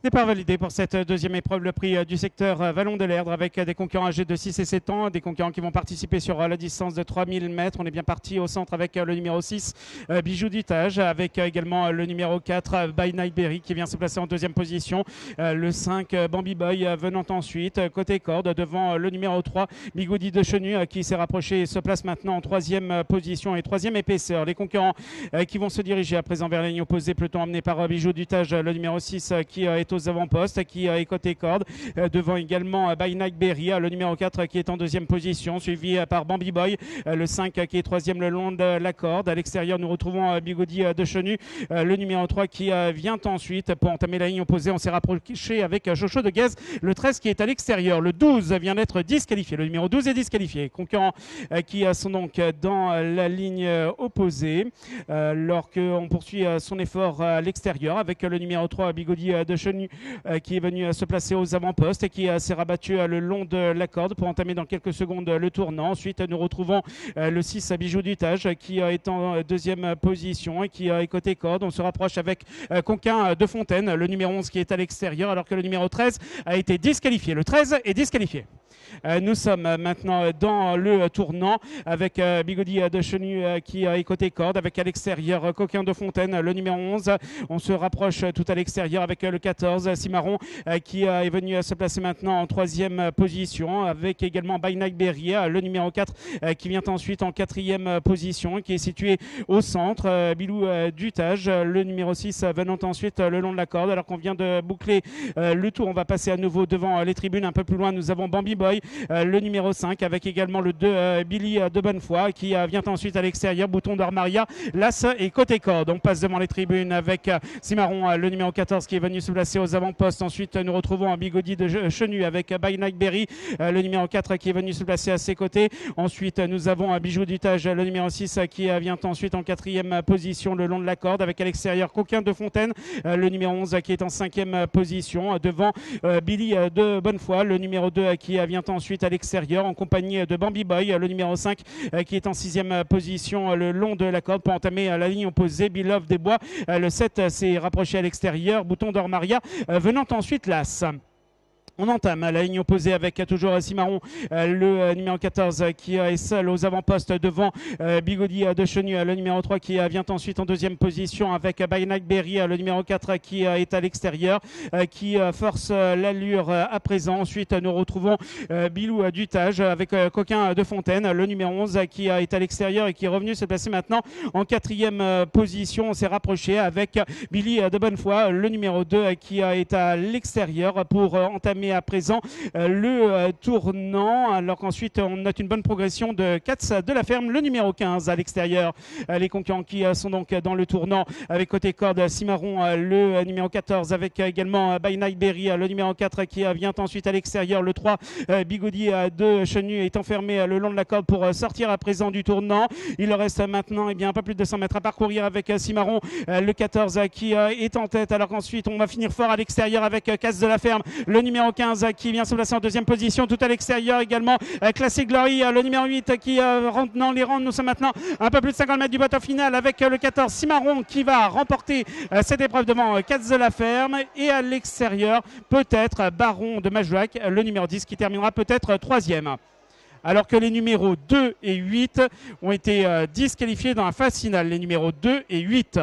Départ validé pour cette deuxième épreuve, le prix du secteur Vallon de l'Erdre avec des concurrents âgés de 6 et 7 ans, des concurrents qui vont participer sur la distance de 3000 mètres. On est bien parti au centre avec le numéro 6, Bijou du Tage, avec également le numéro 4, By Night Berry qui vient se placer en deuxième position. Le 5, Bambi Boy venant ensuite, côté corde, devant le numéro 3, Bigoudi de Chenu qui s'est rapproché et se place maintenant en troisième position et troisième épaisseur. Les concurrents qui vont se diriger à présent vers la ligne opposée, peloton emmené par Bijou du Tage, le numéro 6 qui est aux avant-postes, qui est côté corde, devant également By Night Berry, le numéro 4 qui est en deuxième position, suivi par Bambi Boy, le 5 qui est troisième le long de la corde. À l'extérieur, nous retrouvons Bigoudi de Chenu, le numéro 3 qui vient ensuite pour entamer la ligne opposée. On s'est rapproché avec Chocho de Guez, le 13 qui est à l'extérieur. Le 12 vient d'être disqualifié. Le numéro 12 est disqualifié. Concurrents qui sont donc dans la ligne opposée, alors qu'on poursuit son effort à l'extérieur avec le numéro 3 Bigoudi de Chenu qui est venu se placer aux avant-postes et qui s'est rabattu le long de la corde pour entamer dans quelques secondes le tournant. Ensuite, nous retrouvons le 6 Bijou du Tage qui est en deuxième position et qui est côté corde. On se rapproche avec Conquin de Fontaine, le numéro 11 qui est à l'extérieur, alors que le numéro 13 a été disqualifié. Le 13 est disqualifié. Nous sommes maintenant dans le tournant avec Bigoudi de Chenu qui est côté corde, avec à l'extérieur Coquin de Fontaine, le numéro 11. On se rapproche tout à l'extérieur avec le 14, Cimarron, qui est venu se placer maintenant en troisième position, avec également By Night Berry, le numéro 4, qui vient ensuite en quatrième position, qui est situé au centre. Bilou du Tage, le numéro 6, venant ensuite le long de la corde. Alors qu'on vient de boucler le tour, on va passer à nouveau devant les tribunes. Un peu plus loin, nous avons Bambi Boy, le numéro 5, avec également le 2, Billy de Bonnefoy, qui vient ensuite à l'extérieur. Bouton d'Or Maria, Las et côté corde. On passe devant les tribunes avec Cimarron, le numéro 14, qui est venu se placer aux avant-postes. Ensuite, nous retrouvons un Bigoudi de Chenu avec By Night Berry, le numéro 4, qui est venu se placer à ses côtés. Ensuite, nous avons un Bijou du Tage, le numéro 6, qui vient ensuite en quatrième position le long de la corde, avec à l'extérieur Coquin de Fontaine, le numéro 11, qui est en cinquième position, devant Billy de Bonnefoy, le numéro 2, qui vient ensuite à l'extérieur en compagnie de Bambi Boy, le numéro 5, qui est en sixième position le long de la corde pour entamer la ligne opposée. Beloved des Bois, le 7, s'est rapproché à l'extérieur. Bouton d'Or Maria venant ensuite Las. On entame la ligne opposée avec toujours Cimarron, le numéro 14 qui est seul aux avant-postes devant Bigoudi de Chenu, le numéro 3 qui vient ensuite en deuxième position avec By Night Berry, le numéro 4 qui est à l'extérieur, qui force l'allure à présent. Ensuite, nous retrouvons Bilou du Tage avec Coquin de Fontaine, le numéro 11 qui est à l'extérieur et qui est revenu se placer maintenant en quatrième position. On s'est rapproché avec Billy de Bonnefoy, le numéro 2 qui est à l'extérieur pour entamer à présent le tournant, alors qu'ensuite on note une bonne progression de Katz de la Ferme, le numéro 15 à l'extérieur. Les concurrents qui sont donc dans le tournant avec côté corde Cimarron, le numéro 14, avec également By Night Berry, le numéro 4 qui vient ensuite à l'extérieur. Le 3, Bigoudi de Chenu, est enfermé le long de la corde pour sortir à présent du tournant. Il reste maintenant un peu plus de 200 mètres à parcourir avec Cimarron, le 14 qui est en tête, alors qu'ensuite on va finir fort à l'extérieur avec Katz de la Ferme, le numéro 15 qui vient se placer en deuxième position. Tout à l'extérieur également Classic Glory, le numéro 8 qui rentre dans les rangs. Nous sommes maintenant un peu plus de 50 mètres du bateau final avec le 14 Cimarron qui va remporter cette épreuve devant Katz de la Ferme, et à l'extérieur peut-être Baron de Majouac, le numéro 10, qui terminera peut-être troisième. Alors que les numéros 2 et 8 ont été disqualifiés dans la phase finale. Les numéros 2 et 8.